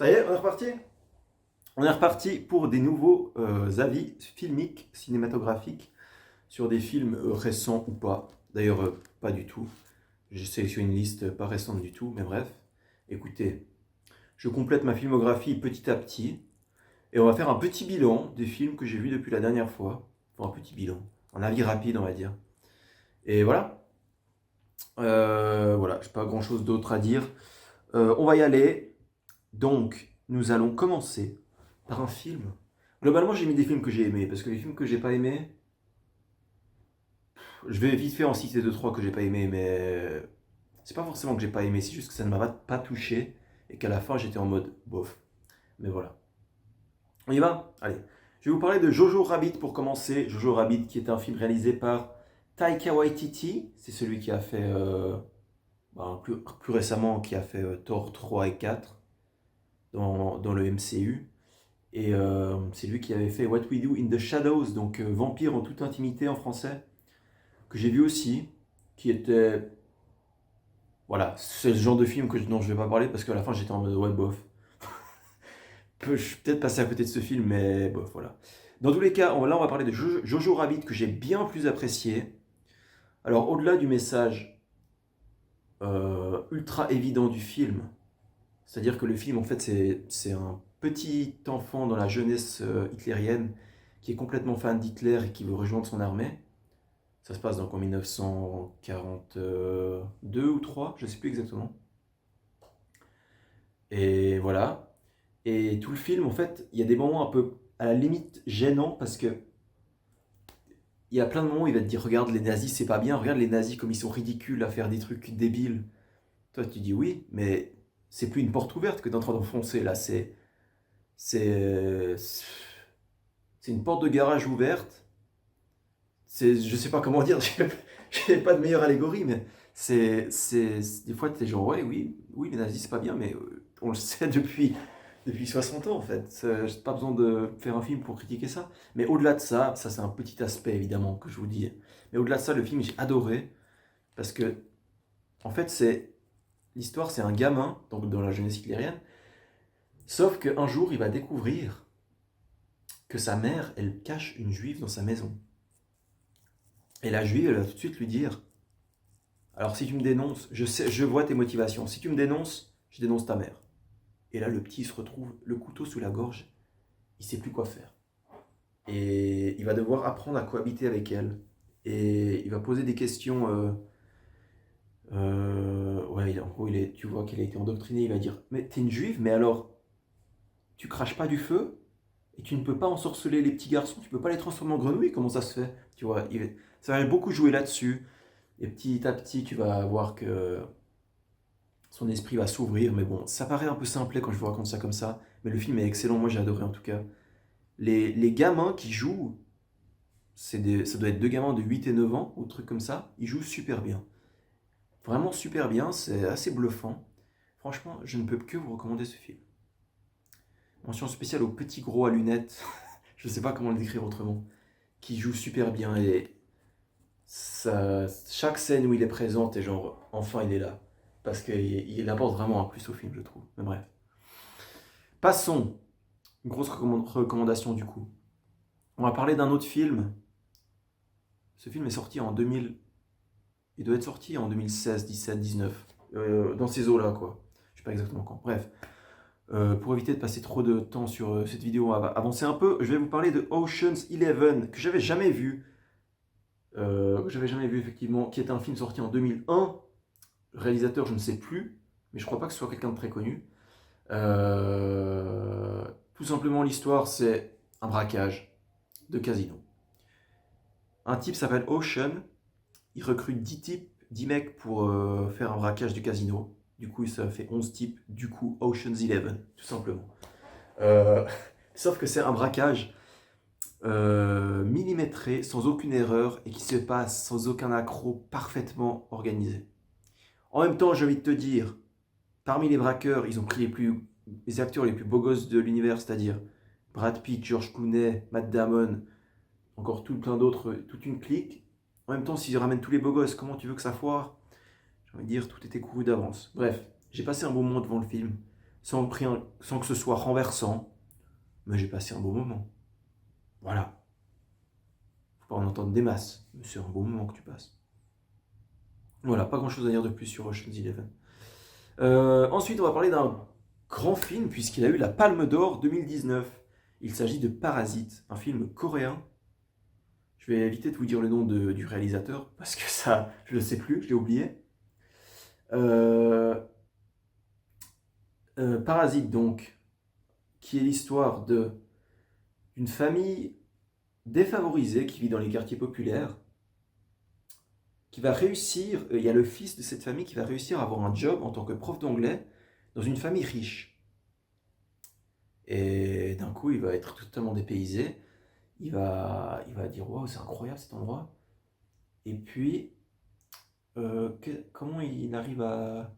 Ça y est, on est reparti? On est reparti pour des nouveaux avis filmiques, cinématographiques, sur des films récents ou pas. D'ailleurs, pas du tout. J'ai sélectionné une liste pas récente du tout, mais bref. Écoutez, je complète ma filmographie petit à petit, et on va faire un petit bilan des films que j'ai vus depuis la dernière fois. Enfin, un petit bilan, un avis rapide, on va dire. Et voilà. Voilà, j'ai pas grand-chose d'autre à dire. On va y aller. Donc, nous allons commencer par un film. Globalement, j'ai mis des films que j'ai aimés, parce que les films que j'ai pas aimés, je vais vite fait en citer deux trois que j'ai pas aimés, mais c'est pas forcément que j'ai pas aimé, c'est juste que ça ne m'a pas touché, et qu'à la fin j'étais en mode bof. Mais voilà. On y va? Allez. Je vais vous parler de Jojo Rabbit pour commencer. Jojo Rabbit qui est un film réalisé par Taika Waititi, c'est celui qui a fait, plus récemment, qui a fait Thor 3 et 4 dans le MCU. Et c'est lui qui avait fait What We Do in the Shadows, donc Vampire en toute intimité en français, que j'ai vu aussi, qui était... Voilà, c'est le genre de film dont je vais pas parler parce qu'à la fin j'étais en mode ouais, bof. Je suis peut-être passé à côté de ce film, mais bof, voilà. Dans tous les cas, là on va parler de Jojo Rabbit que j'ai bien plus apprécié. Alors au-delà du message ultra évident du film, c'est-à-dire que le film en fait c'est un petit enfant dans la jeunesse hitlérienne qui est complètement fan d'Hitler et qui veut rejoindre son armée. Ça se passe donc en 1942 ou 3, je ne sais plus exactement. Et voilà. Et tout le film, en fait, il y a des moments un peu à la limite gênants parce que il y a plein de moments où il va te dire regarde les nazis, c'est pas bien, regarde les nazis comme ils sont ridicules à faire des trucs débiles. Toi, tu dis oui, mais c'est plus une porte ouverte que tu es en train d'enfoncer là, c'est c'est une porte de garage ouverte. Je sais pas comment dire, j'ai pas de meilleure allégorie, mais des fois t'es genre ouais, oui, oui, les nazis c'est pas bien, mais on le sait depuis 60 ans en fait. J'ai pas besoin de faire un film pour critiquer ça. Mais au-delà de ça, ça c'est un petit aspect évidemment que je vous dis. Mais au-delà de ça, le film j'ai adoré parce que en fait l'histoire c'est un gamin donc dans la jeunesse hitlérienne, sauf qu'un jour il va découvrir que sa mère elle cache une juive dans sa maison. Et la juive elle va tout de suite lui dire alors si tu me dénonces, je sais, je vois tes motivations. Si tu me dénonces, je dénonce ta mère. Et là, le petit se retrouve le couteau sous la gorge. Il sait plus quoi faire. Et il va devoir apprendre à cohabiter avec elle. Et il va poser des questions. Ouais, en gros, tu vois qu'il a été endoctriné. Il va dire mais t'es une juive, mais alors tu craches pas du feu et tu ne peux pas ensorceler les petits garçons. Tu peux pas les transformer en grenouilles. Comment ça se fait? Tu vois, ça va beaucoup jouer là-dessus. Et petit à petit, tu vas voir que son esprit va s'ouvrir, mais bon, ça paraît un peu simplet quand je vous raconte ça comme ça, mais le film est excellent, moi j'ai adoré en tout cas. Les gamins qui jouent, ça doit être deux gamins de 8 et 9 ans, ou truc comme ça, ils jouent super bien. Vraiment super bien, c'est assez bluffant. Franchement, je ne peux que vous recommander ce film. Mention spéciale au petit gros à lunettes, je ne sais pas comment le décrire autrement, qui joue super bien et chaque scène où il est présent, t'es genre, enfin il est là. Parce qu'il apporte vraiment un plus au film, je trouve. Mais bref. Passons. Une grosse recommandation du coup. On va parler d'un autre film. Ce film est sorti en 2000. Il doit être sorti en 2016, 17, 19. Dans ces eaux-là, quoi. Je sais pas exactement quand. Bref. Pour éviter de passer trop de temps sur cette vidéo, on va avancer un peu. Je vais vous parler de Ocean's 11, que j'avais jamais vu. Effectivement, qui est un film sorti en 2001. Réalisateur, je ne sais plus, mais je crois pas que ce soit quelqu'un de très connu. Tout simplement, l'histoire, c'est un braquage de casino. Un type s'appelle Ocean, il recrute 10 types, 10 mecs pour faire un braquage du casino. Du coup, ça fait 11 types, du coup, Ocean's 11, tout simplement. Euh, Sauf que c'est un braquage millimétré, sans aucune erreur, et qui se passe sans aucun accroc, parfaitement organisé. En même temps, j'ai envie de te dire, parmi les braqueurs, ils ont pris les acteurs les plus beaux gosses de l'univers, c'est-à-dire Brad Pitt, George Clooney, Matt Damon, encore tout plein d'autres, toute une clique. En même temps, s'ils ramènent tous les beaux gosses, comment tu veux que ça foire? J'ai envie de dire, tout était couru d'avance. Bref, j'ai passé un bon moment devant le film. sans que ce soit renversant, mais j'ai passé un bon moment. Voilà. Faut pas en entendre des masses, mais c'est un bon moment que tu passes. Voilà, pas grand chose à dire de plus sur Ocean's Eleven. Ensuite, on va parler d'un grand film, puisqu'il a eu la Palme d'Or 2019. Il s'agit de Parasite, un film coréen. Je vais éviter de vous dire le nom du réalisateur, parce que ça, je ne le sais plus, je l'ai oublié. Euh, Parasite, donc, qui est l'histoire d'une famille défavorisée qui vit dans les quartiers populaires, qui va réussir, il y a le fils de cette famille qui va réussir à avoir un job en tant que prof d'anglais dans une famille riche. Et d'un coup, il va être totalement dépaysé. Il va dire, waouh, c'est incroyable cet endroit. Et puis, comment il arrive à...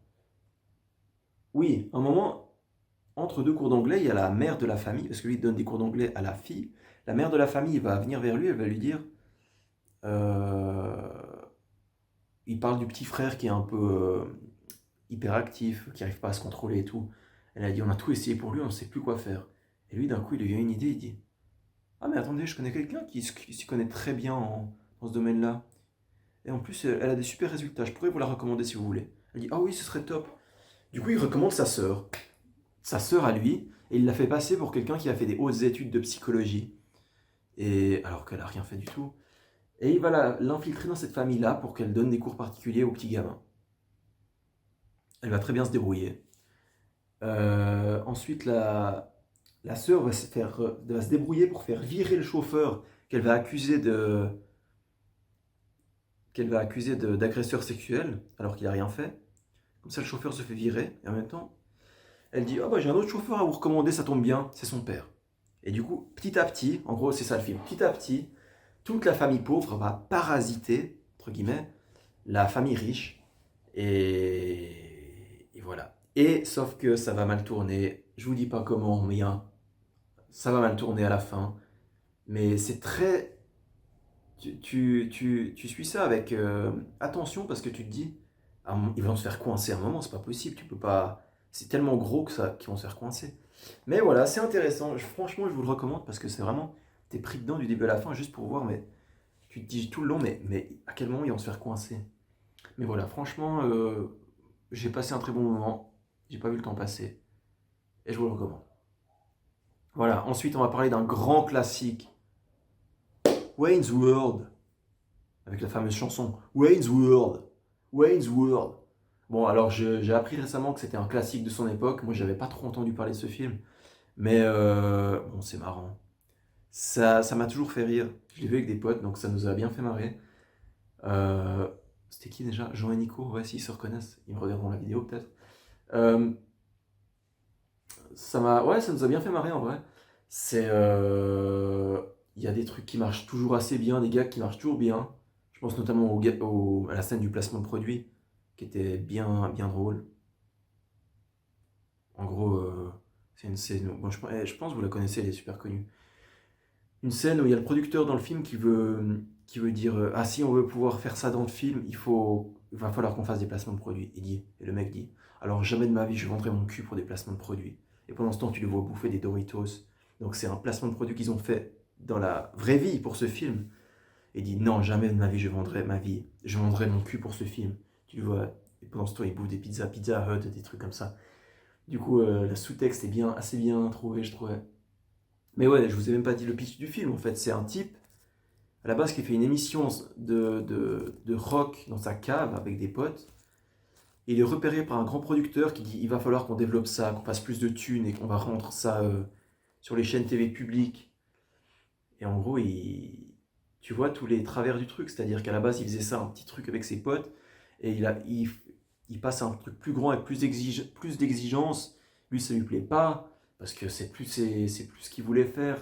Oui, un moment, entre deux cours d'anglais, il y a la mère de la famille, parce que lui il donne des cours d'anglais à la fille. La mère de la famille va venir vers lui, elle va lui dire, euh, il parle du petit frère qui est un peu hyperactif, qui n'arrive pas à se contrôler et tout. Elle a dit, on a tout essayé pour lui, on ne sait plus quoi faire. Et lui, d'un coup, il lui vient une idée, il dit, ah mais attendez, je connais quelqu'un qui s'y connaît très bien dans ce domaine-là. Et en plus, elle a des super résultats, je pourrais vous la recommander si vous voulez. Elle dit, ah oui, ce serait top. Du coup, il recommande sa sœur à lui, et il l'a fait passer pour quelqu'un qui a fait des hautes études de psychologie. Et alors qu'elle a rien fait du tout. Et il va l'infiltrer dans cette famille-là pour qu'elle donne des cours particuliers aux petits gamins. Elle va très bien se débrouiller. Ensuite, la sœur va se débrouiller pour faire virer le chauffeur qu'elle va accuser d'agresseur sexuel, alors qu'il n'a rien fait. Comme ça, le chauffeur se fait virer, et en même temps, elle dit, ah bah j'ai un autre chauffeur à vous recommander, ça tombe bien, c'est son père. Et du coup, petit à petit, en gros c'est ça le film, petit à petit, toute la famille pauvre va parasiter, entre guillemets, la famille riche. Et voilà. Et sauf que ça va mal tourner. Je vous dis pas comment, mais ça va mal tourner à la fin. Mais c'est très... Tu suis ça avec attention parce que tu te dis, ah, ils vont se faire coincer à un moment, c'est pas possible, tu peux pas... C'est tellement gros que ça qu'ils vont se faire coincer. Mais voilà, c'est intéressant. Franchement, je vous le recommande parce que c'est vraiment... T'es pris dedans du début à la fin juste pour voir, mais tu te dis tout le long, mais à quel moment ils vont se faire coincer? Mais voilà, franchement, j'ai passé un très bon moment. J'ai pas vu le temps passer. Et je vous le recommande. Voilà, ensuite on va parler d'un grand classique. Wayne's World. Avec la fameuse chanson Wayne's World. Wayne's World. Bon, alors j'ai appris récemment que c'était un classique de son époque. Moi, j'avais pas trop entendu parler de ce film. Mais bon, c'est marrant. Ça m'a toujours fait rire. Je l'ai vu avec des potes, donc ça nous a bien fait marrer. Euh, C'était qui déjà? Jean et Nico, ouais, s'ils se reconnaissent, ils me regarderont la vidéo peut-être. Euh, ouais, ça nous a bien fait marrer en vrai. Il y a des trucs qui marchent toujours assez bien, des gags qui marchent toujours bien. Je pense notamment à la scène du placement de produit, qui était bien, bien drôle. En gros, c'est une scène, bon, je pense que vous la connaissez, elle est super connue. Une scène où il y a le producteur dans le film qui veut dire ah, si on veut pouvoir faire ça dans le film, il va falloir qu'on fasse des placements de produits. Et le mec dit, alors jamais de ma vie je vendrai mon cul pour des placements de produits. Et pendant ce temps, tu le vois bouffer des Doritos. Donc c'est un placement de produit qu'ils ont fait dans la vraie vie pour ce film. Et il dit, non, jamais de ma vie je vendrai mon cul pour ce film. Tu le vois, et pendant ce temps, il bouffe des pizzas, Pizza Hut, des trucs comme ça. Du coup, le sous-texte est assez bien trouvé, je trouvais. Mais ouais, je vous ai même pas dit le pitch du film, en fait. C'est un type, à la base, qui fait une émission de rock dans sa cave avec des potes. Et il est repéré par un grand producteur qui dit, il va falloir qu'on développe ça, qu'on fasse plus de thunes et qu'on va rendre ça sur les chaînes TV publiques. Et en gros, tu vois tous les travers du truc. C'est-à-dire qu'à la base, il faisait ça, un petit truc avec ses potes. Et il passe à un truc plus grand avec plus d'exigence. Lui, ça lui plaît pas. Parce que c'est plus ce qu'il voulait faire.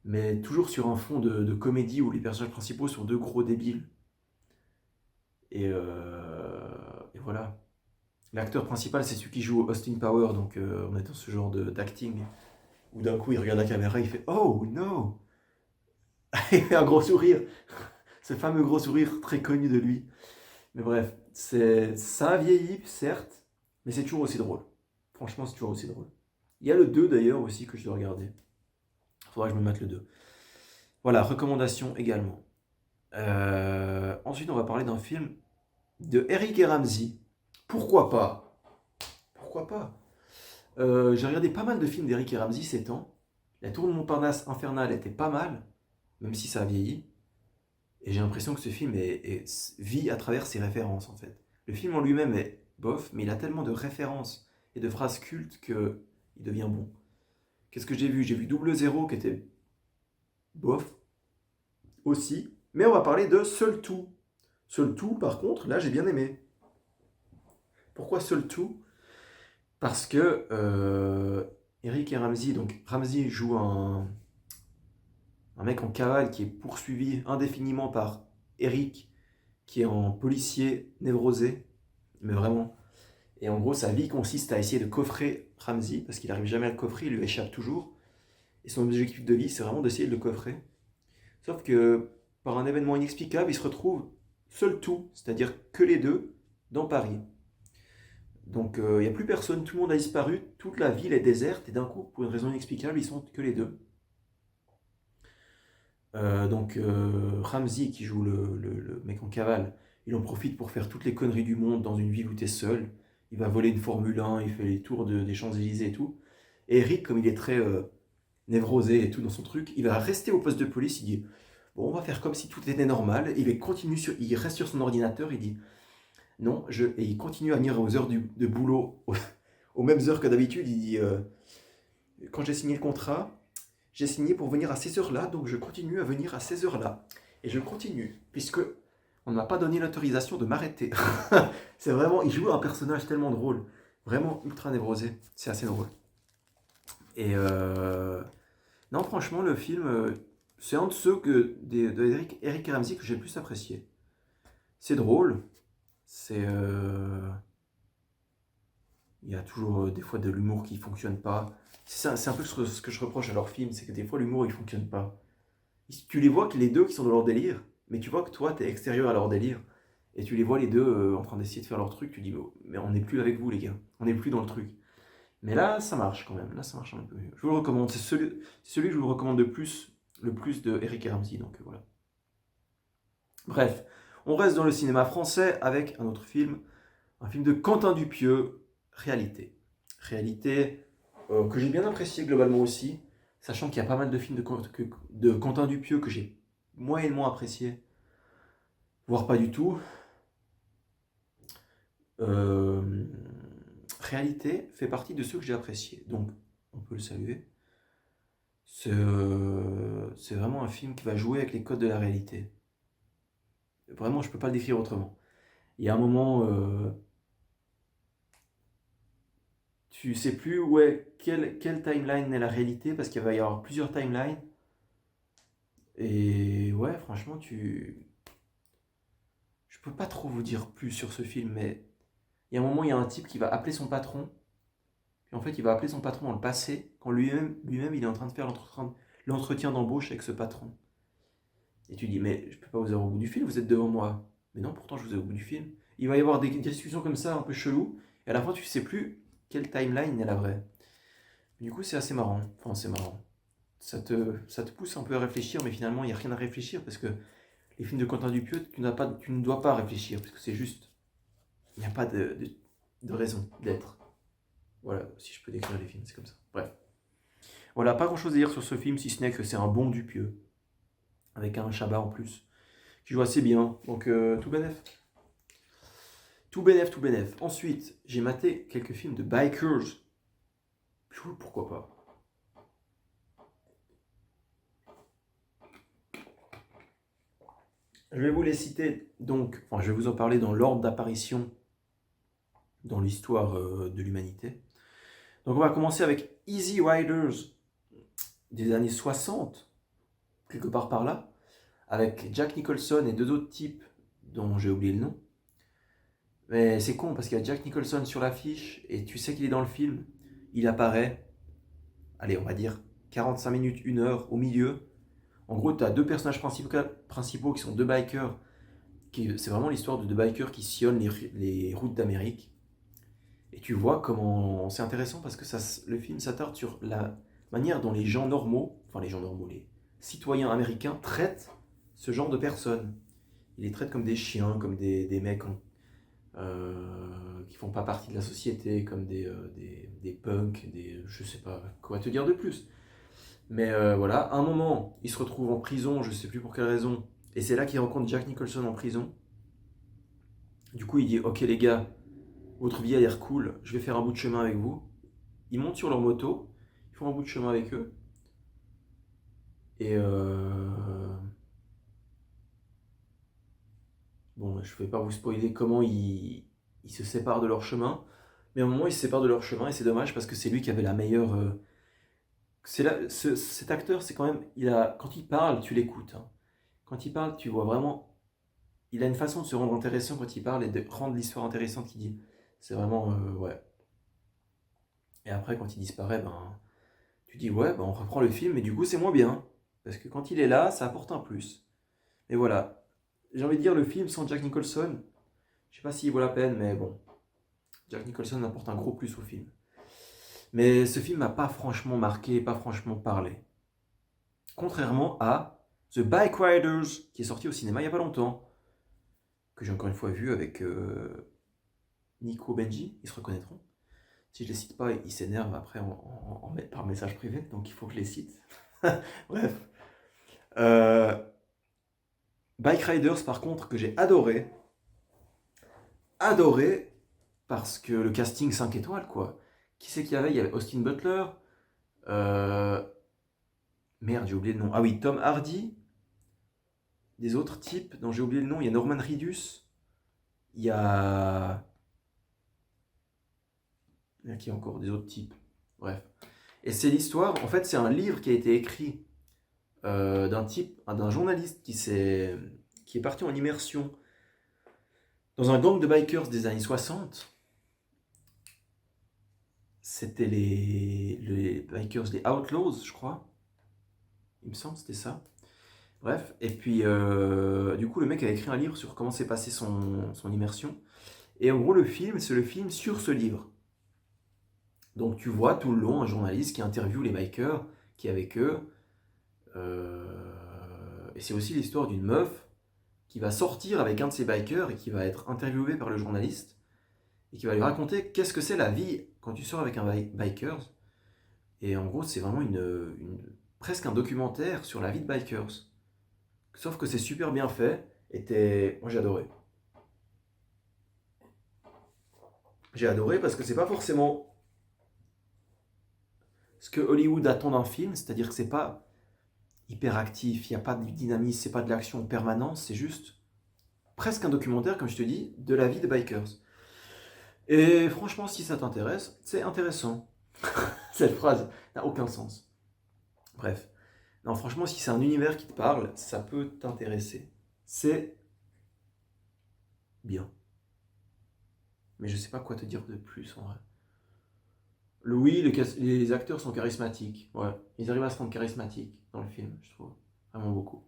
Mais toujours sur un fond de comédie où les personnages principaux sont deux gros débiles. Et voilà. L'acteur principal, c'est celui qui joue Austin Power. Donc on est dans ce genre d'acting. Où d'un coup, il regarde la caméra, il fait Oh no! Il fait un gros sourire. Ce fameux gros sourire très connu de lui. Mais bref, ça a vieilli, certes, mais c'est toujours aussi drôle. Franchement, c'est toujours aussi drôle. Il y a le 2 d'ailleurs aussi que je dois regarder. Faudra que je me mette le 2. Voilà, recommandation également. Ensuite, on va parler d'un film de Eric et Ramsey. Pourquoi pas? Pourquoi pas? J'ai regardé pas mal de films d'Eric et Ramsey ces temps. La Tour de Montparnasse Infernale était pas mal, même si ça a vieilli. Et j'ai l'impression que ce film vit à travers ses références en fait. Le film en lui-même est bof, mais il a tellement de références et de phrases cultes qu'il devient bon. Qu'est-ce que j'ai vu? J'ai vu Double Zéro qui était bof aussi. Mais on va parler de Seul Tout. Seul Tout, par contre, là j'ai bien aimé. Pourquoi Seul Tout? Parce que Eric et Ramsey, donc Ramsey joue un mec en cavale qui est poursuivi indéfiniment par Eric, qui est un policier névrosé, mais vraiment. Et en gros, sa vie consiste à essayer de coffrer Ramsey, parce qu'il n'arrive jamais à le coffrer, il lui échappe toujours. Et son objectif de vie, c'est vraiment d'essayer de le coffrer. Sauf que, par un événement inexplicable, il se retrouve seul tout, c'est-à-dire que les deux, dans Paris. Donc il n'y a plus personne, tout le monde a disparu, toute la ville est déserte, et d'un coup, pour une raison inexplicable, ils sont que les deux. Ramsey, qui joue le mec en cavale, il en profite pour faire toutes les conneries du monde dans une ville où tu es seul. Il va voler une Formule 1, il fait les tours des Champs-Élysées et tout. Et Eric, comme il est très névrosé et tout dans son truc, il va rester au poste de police, il dit bon, on va faire comme si tout était normal. Il reste sur son ordinateur, il dit non, et il continue à venir aux heures de boulot, aux mêmes heures que d'habitude. Il dit quand j'ai signé le contrat, j'ai signé pour venir à ces heures-là, donc je continue à venir à ces heures-là. Et je continue, puisque on ne m'a pas donné l'autorisation de m'arrêter. C'est vraiment, il joue un personnage tellement drôle, vraiment ultra névrosé, c'est assez drôle. Et non, franchement, le film, c'est un de ceux de Eric et Ramsey que j'ai le plus apprécié. C'est drôle, il y a toujours des fois de l'humour qui ne fonctionne pas. C'est un peu ce que je reproche à leurs films, c'est que des fois l'humour il fonctionne pas. Tu les vois que les deux qui sont dans leur délire, mais tu vois que toi tu es extérieur à leur délire. Et tu les vois les deux en train d'essayer de faire leur truc, tu dis mais on n'est plus avec vous les gars, on n'est plus dans le truc. Mais là ça marche quand même, là ça marche un peu mieux. Je vous le recommande, c'est celui que je vous recommande le plus de Eric et Ramsey, donc voilà. Bref, on reste dans le cinéma français avec un autre film, un film de Quentin Dupieux, Réalité. Réalité que j'ai bien apprécié globalement aussi, sachant qu'il y a pas mal de films de Quentin Dupieux que j'ai moyennement apprécié, voire pas du tout. Réalité fait partie de ceux que j'ai appréciés, donc on peut le saluer. C'est vraiment un film qui va jouer avec les codes de la réalité. Vraiment, je peux pas le décrire autrement. Il y a un moment, tu sais plus quelle timeline est la réalité parce qu'il va y avoir plusieurs timelines. Et ouais, franchement, je peux pas trop vous dire plus sur ce film, mais il y a un moment, il y a un type qui va appeler son patron. Puis en fait, il va appeler son patron dans le passé, quand lui-même il est en train de faire l'entretien d'embauche avec ce patron. Et tu dis, mais je peux pas vous avoir au bout du film, vous êtes devant moi. Mais non, pourtant je vous ai au bout du film. Il va y avoir des discussions comme ça, un peu chelou, et à la fin, tu sais plus quelle timeline est la vraie. Du coup, c'est assez marrant. Enfin, c'est marrant. Ça te pousse un peu à réfléchir, mais finalement, il n'y a rien à réfléchir, parce que les films de Quentin Dupieux, tu ne dois pas réfléchir, parce que c'est juste. Il n'y a pas de raison d'être. Voilà, si je peux décrire les films, c'est comme ça. Bref. Voilà, pas grand chose à dire sur ce film, si ce n'est que c'est un bon Dupieux, avec un Chabat en plus, qui joue assez bien. Donc, tout bénef. Tout bénef, tout bénef. Ensuite, j'ai maté quelques films de bikers. Pourquoi pas. Je vais vous les citer, donc, enfin, je vais vous en parler dans l'ordre d'apparition dans l'histoire de l'humanité. Donc, on va commencer avec Easy Riders des années 60, quelque part par là, avec Jack Nicholson et deux autres types dont j'ai oublié le nom. Mais c'est con parce qu'il y a Jack Nicholson sur l'affiche et tu sais qu'il est dans le film. Il apparaît, allez, on va dire 45 minutes, 1 heure au milieu. En gros, tu as deux personnages principaux qui sont deux bikers. C'est vraiment l'histoire de deux bikers qui sillonnent les routes d'Amérique. Et tu vois comment c'est intéressant parce que le film s'attarde sur la manière dont les gens normaux, enfin les gens normaux, les citoyens américains traitent ce genre de personnes. Ils les traitent comme des chiens, comme des mecs qui font pas partie de la société, comme des punks, je sais pas quoi te dire de plus. Mais voilà, à un moment, il se retrouve en prison, je sais plus pour quelle raison, et c'est là qu'il rencontre Jack Nicholson en prison. Du coup, il dit, ok les gars, votre vie a l'air cool, je vais faire un bout de chemin avec vous. Ils montent sur leur moto, ils font un bout de chemin avec eux, et bon, je vais pas vous spoiler comment ils se séparent de leur chemin, mais à un moment, ils se séparent de leur chemin, et c'est dommage parce que c'est lui qui avait la meilleure. Cet acteur, c'est quand même, quand il parle, tu l'écoutes, hein. Quand il parle, tu vois vraiment, il a une façon de se rendre intéressant quand il parle et de rendre l'histoire intéressante qu'il dit. C'est vraiment, ouais. Et après, quand il disparaît, ben, tu dis, ouais, ben, on reprend le film, mais du coup, c'est moins bien. Parce que quand il est là, ça apporte un plus. Et voilà. J'ai envie de dire, le film sans Jack Nicholson, je sais pas s'il vaut la peine, mais bon, Jack Nicholson apporte un gros plus au film. Mais ce film m'a pas franchement marqué, pas franchement parlé. Contrairement à The Bike Riders, qui est sorti au cinéma il y a pas longtemps, que j'ai encore une fois vu avec Nico Benji, ils se reconnaîtront. Si je les cite pas, ils s'énervent après par message privé, donc il faut que je les cite. Bref. Euh, Bike Riders, par contre, que j'ai adoré. Adoré, parce que le casting 5 étoiles, quoi. Qui c'est qu'il y avait? Il y avait Austin Butler. euh, Merde, j'ai oublié le nom. Ah oui, Tom Hardy. Des autres types dont j'ai oublié le nom. Il y a Norman Reedus. Il y a. Il y a qui encore? Des autres types. Bref. Et c'est l'histoire. En fait, c'est un livre qui a été écrit d'un journaliste qui est parti en immersion dans un gang de bikers des années 60. C'était les bikers, les Outlaws, je crois. Il me semble que c'était ça. Bref, et puis du coup, le mec a écrit un livre sur comment s'est passée son immersion. Et en gros, le film, c'est le film sur ce livre. Donc tu vois tout le long un journaliste qui interviewe les bikers, qui est avec eux. Et c'est aussi l'histoire d'une meuf qui va sortir avec un de ses bikers et qui va être interviewé par le journaliste et qui va lui raconter qu'est-ce que c'est la vie quand tu sors avec un biker. Et en gros, c'est vraiment presque un documentaire sur la vie de bikers. Sauf que c'est super bien fait. Moi, j'ai adoré. J'ai adoré parce que c'est pas forcément ce que Hollywood attend d'un film, c'est-à-dire que c'est pas hyper actif, il n'y a pas de dynamisme, c'est pas de l'action en permanence, c'est juste presque un documentaire, comme je te dis, de la vie des bikers. Et franchement, si ça t'intéresse, c'est intéressant. Cette phrase n'a aucun sens. Bref. Non, franchement, si c'est un univers qui te parle, ça peut t'intéresser. C'est bien. Mais je sais pas quoi te dire de plus en vrai. Oui, les acteurs sont charismatiques. Ouais, ils arrivent à se rendre charismatiques dans le film, je trouve. Vraiment beaucoup.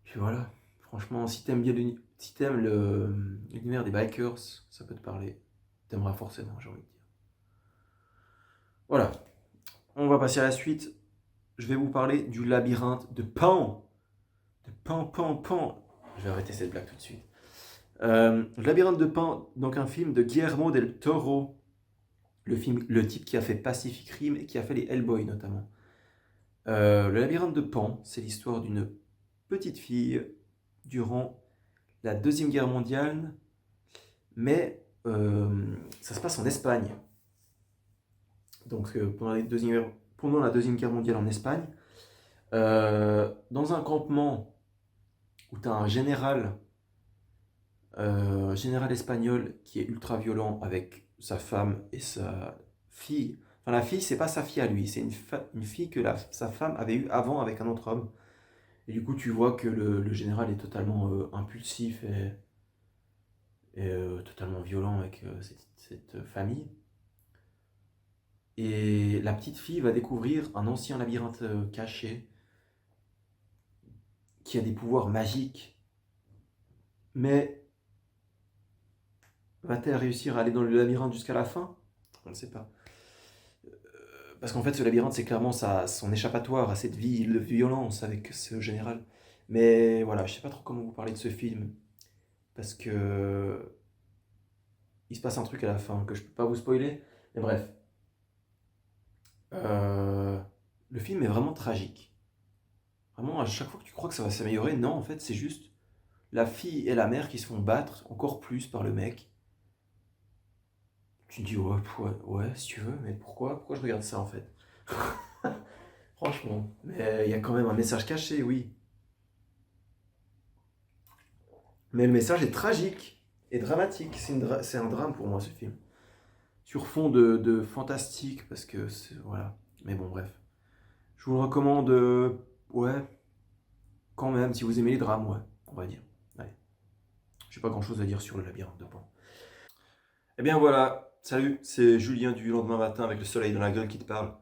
Puis voilà. Franchement, si t'aimes l'univers des bikers, ça peut te parler. T'aimeras forcément, j'ai envie de dire. Voilà. On va passer à la suite. Je vais vous parler du labyrinthe de Pan. De Pan, Pan, Pan. Je vais arrêter cette blague tout de suite. Le labyrinthe de Pan, donc un film de Guillermo del Toro. Le type qui a fait Pacific Rim et qui a fait les Hellboy notamment. Le labyrinthe de Pan, c'est l'histoire d'une petite fille durant la Deuxième Guerre mondiale, mais ça se passe en Espagne. Donc pendant la Deuxième Guerre mondiale en Espagne, dans un campement où tu as un général espagnol qui est ultra violent avec sa femme et sa fille. Enfin, la fille, c'est pas sa fille à lui, c'est une fille que sa femme avait eue avant avec un autre homme. Et du coup, tu vois que le général est totalement impulsif et totalement violent avec cette famille. Et la petite fille va découvrir un ancien labyrinthe caché qui a des pouvoirs magiques, mais Va-t-elle réussir à aller dans le labyrinthe jusqu'à la fin? On ne sait pas. Parce qu'en fait, ce labyrinthe, c'est clairement son échappatoire à cette vie de violence avec ce général. Mais voilà, je sais pas trop comment vous parler de ce film. Parce que il se passe un truc à la fin que je peux pas vous spoiler. Mais bref. Euh, le film est vraiment tragique. Vraiment, à chaque fois que tu crois que ça va s'améliorer, non, en fait, c'est juste la fille et la mère qui se font battre encore plus par le mec. Tu te dis, ouais, ouais, ouais, si tu veux, mais pourquoi je regarde ça en fait? Franchement. Mais il y a quand même un message caché, oui. Mais le message est tragique et dramatique. C'est un drame pour moi, ce film. Sur fond de fantastique, parce que voilà. Mais bon, bref. Je vous le recommande, ouais, quand même, si vous aimez les drames, ouais, on va dire. Allez. J'ai pas grand chose à dire sur le labyrinthe de Pan. Eh bien voilà, salut, c'est Julien du lendemain matin avec le soleil dans la gueule qui te parle.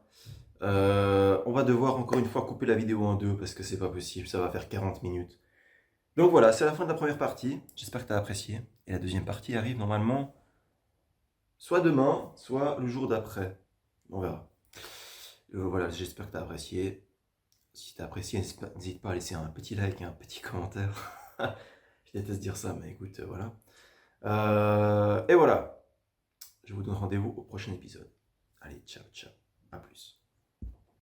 On va devoir encore une fois couper la vidéo en deux parce que c'est pas possible, ça va faire 40 minutes. Donc voilà, c'est la fin de la première partie. J'espère que tu as apprécié. Et la deuxième partie arrive normalement soit demain, soit le jour d'après. On verra. Voilà, j'espère que tu as apprécié. Si tu as apprécié, n'hésite pas à laisser un petit like et un petit commentaire. Je déteste dire ça, mais écoute, voilà. Et voilà, je vous donne rendez-vous au prochain épisode. Allez, ciao, ciao. À plus.